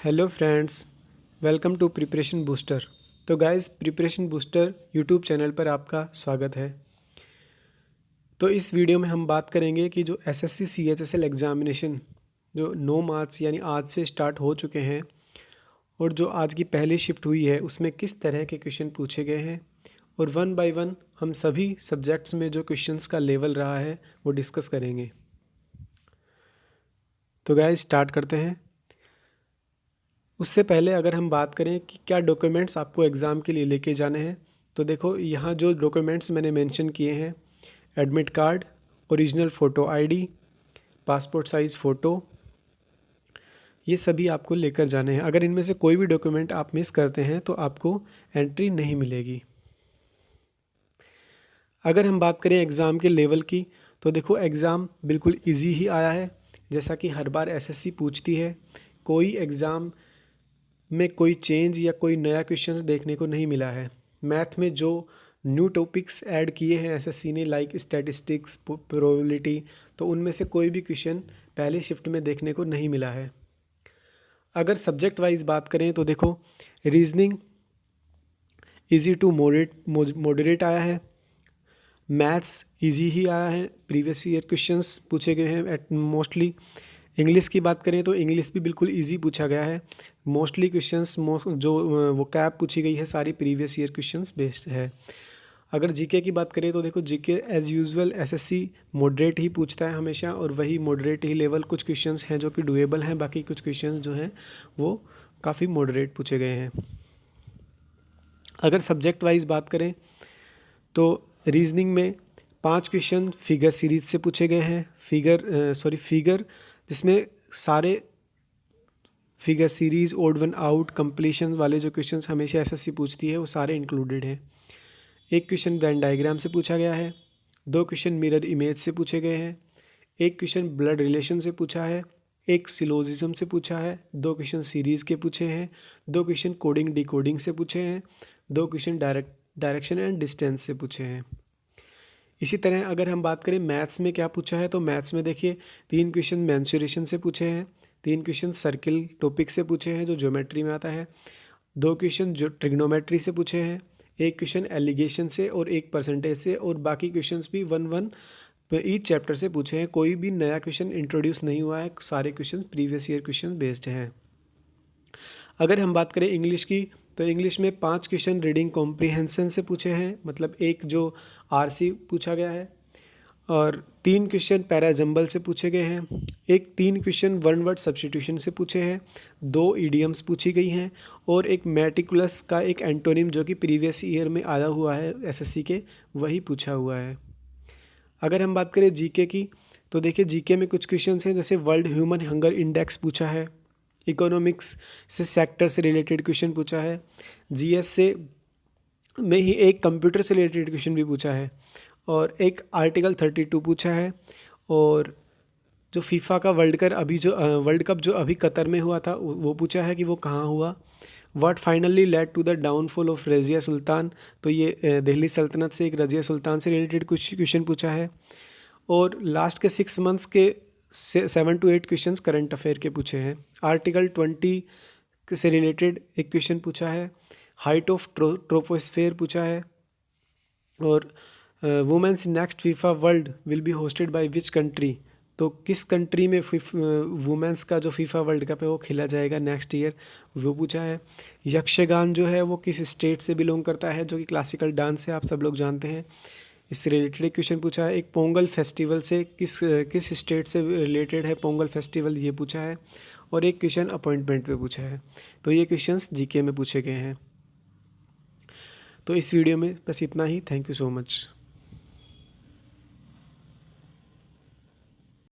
Hello friends, welcome to preparation booster. तो guys, preparation booster YouTube channel पर आपका स्वागत है। तो इस वीडियो में हम बात करेंगे कि जो एसएससी सीएचएसएल एग्ज़ामिनेशन जो 9 मार्च यानी आज से स्टार्ट हो चुके हैं और जो आज की पहली शिफ्ट हुई है उसमें किस तरह के क्वेश्चन पूछे गए हैं और वन बाय वन हम सभी सब्जेक्ट्स में जो क्वेश्चंस का लेवल रहा है वो डिस्कस करेंगे। तो गाइस स्टार्ट करते हैं। उससे पहले अगर हम बात करें कि क्या डॉक्यूमेंट्स आपको एग्ज़ाम के लिए लेके जाने हैं, तो देखो यहाँ जो डॉक्यूमेंट्स मैंने मेंशन किए हैं, admit card, original photo ID, passport size photo, ये सभी आपको लेकर जाने हैं। अगर इनमें से कोई भी डॉक्यूमेंट आप मिस करते हैं तो आपको एंट्री नहीं मिलेगी। अगर हम बात करें एग्ज़ाम के लेवल की, तो देखो एग्ज़ाम बिल्कुल ईजी ही आया है, जैसा कि हर बार एसएससी पूछती है। कोई एग्ज़ाम में कोई चेंज या कोई नया क्वेश्चंस देखने को नहीं मिला है। मैथ में जो न्यू टॉपिक्स ऐड किए हैं एसएससी ने, लाइक स्टैटिस्टिक्स, प्रोबेबिलिटी, तो उनमें से कोई भी क्वेश्चन पहले शिफ्ट में देखने को नहीं मिला है। अगर सब्जेक्ट वाइज बात करें तो देखो रीजनिंग इजी टू मॉडरेट आया है, मैथ्स इजी ही आया है, प्रीवियस ईयर क्वेश्चंस पूछे गए हैं एट मोस्टली। इंग्लिश की बात करें तो इंग्लिश भी बिल्कुल इजी पूछा गया है। मोस्टली क्वेश्चंस जो वो कैप पूछी गई है सारी प्रीवियस ईयर क्वेश्चंस बेस्ड है। अगर जीके की बात करें तो देखो GK as usual SSC moderate ही पूछता है हमेशा, और वही मॉडरेट ही लेवल। कुछ क्वेश्चंस हैं जो कि डुएबल हैं, बाकी कुछ क्वेश्चंस जो हैं वो काफ़ी मॉडरेट पूछे गए हैं। अगर सब्जेक्ट वाइज बात करें तो रीजनिंग में 5 क्वेश्चन फिगर सीरीज से पूछे गए हैं। फिगर जिसमें सारे figure series, odd one out, completion वाले जो क्वेश्चंस हमेशा एसएससी पूछती है वो सारे इंक्लूडेड हैं। एक क्वेश्चन वेन डायग्राम से पूछा गया है, 2 क्वेश्चन मिरर इमेज से पूछे गए हैं, एक क्वेश्चन ब्लड रिलेशन से पूछा है, एक सिलोजिज्म से पूछा है, 2 क्वेश्चन सीरीज़ के पूछे हैं, 2 क्वेश्चन कोडिंग डिकोडिंग से पूछे हैं, 2 क्वेश्चन डायरेक्शन एंड डिस्टेंस से पूछे हैं। इसी तरह अगर हम बात करें मैथ्स में क्या पूछा है, तो मैथ्स में देखिए 3 क्वेश्चन मेंसुरेशन से पूछे हैं, 3 क्वेश्चन सर्किल टॉपिक से पूछे हैं जो ज्योमेट्री में आता है, 2 क्वेश्चन जो ट्रिग्नोमेट्री से पूछे हैं, एक क्वेश्चन एलिगेशन से और एक परसेंटेज से, और बाकी क्वेश्चंस भी 1-1 ईच चैप्टर से पूछे हैं। कोई भी नया क्वेश्चन इंट्रोड्यूस नहीं हुआ है, सारे question previous year question based हैं। अगर हम बात करें इंग्लिश की, तो इंग्लिश में 5 क्वेश्चन रीडिंग कॉम्प्रिहेंशन से पूछे हैं, मतलब एक जो आरसी पूछा गया है, और 3 क्वेश्चन पैराजंबल से पूछे गए हैं, एक 3 क्वेश्चन वन वर्ड सब्स्टिट्यूशन से पूछे हैं, 2 ईडियम्स पूछी गई हैं, और एक मेटिकुलस का एक एंटोनिम जो कि प्रीवियस ईयर में आया हुआ है एसएससी के, वही पूछा हुआ है। अगर हम बात करें जीके की, तो देखिए जीके में कुछ क्वेश्चन हैं, जैसे वर्ल्ड ह्यूमन हंगर इंडेक्स पूछा है, इकोनॉमिक्स से सेक्टर से रिलेटेड क्वेश्चन पूछा है, जीएस से में ही एक कंप्यूटर से रिलेटेड क्वेश्चन भी पूछा है, और एक आर्टिकल 32 पूछा है, और जो फीफा का वर्ल्ड कप जो अभी कतर में हुआ था वो पूछा है कि वो कहाँ हुआ। What finally led to the downfall of Razia Sultan, तो ये दिल्ली सल्तनत से एक रज़िया सुल्तान से रिलेटेड कुछ क्वेश्चन पूछा है, और लास्ट के 6 मंथ्स के 7 to 8 क्वेश्चंस करंट अफेयर के पूछे हैं। आर्टिकल 20 से रिलेटेड एक क्वेश्चन पूछा है, हाइट ऑफ ट्रोपोस्फेयर पूछा है, और women's next FIFA world will be hosted by which country, तो किस कंट्री में वुमेंस का जो फीफा वर्ल्ड कप है वो खेला जाएगा नेक्स्ट ईयर, वो पूछा है। यक्षगान जो है वो किस स्टेट से बिलोंग करता है, जो कि क्लासिकल डांस है, आप सब लोग जानते हैं। इससे रिलेटेड एक क्वेश्चन पूछा है। एक पोंगल फेस्टिवल से किस स्टेट से रिलेटेड है पोंगल फेस्टिवल, ये पूछा है, और एक क्वेश्चन अपॉइंटमेंट पे पूछा है। तो ये क्वेश्चंस जीके में पूछे गए हैं। तो इस वीडियो में बस इतना ही। Thank you so much.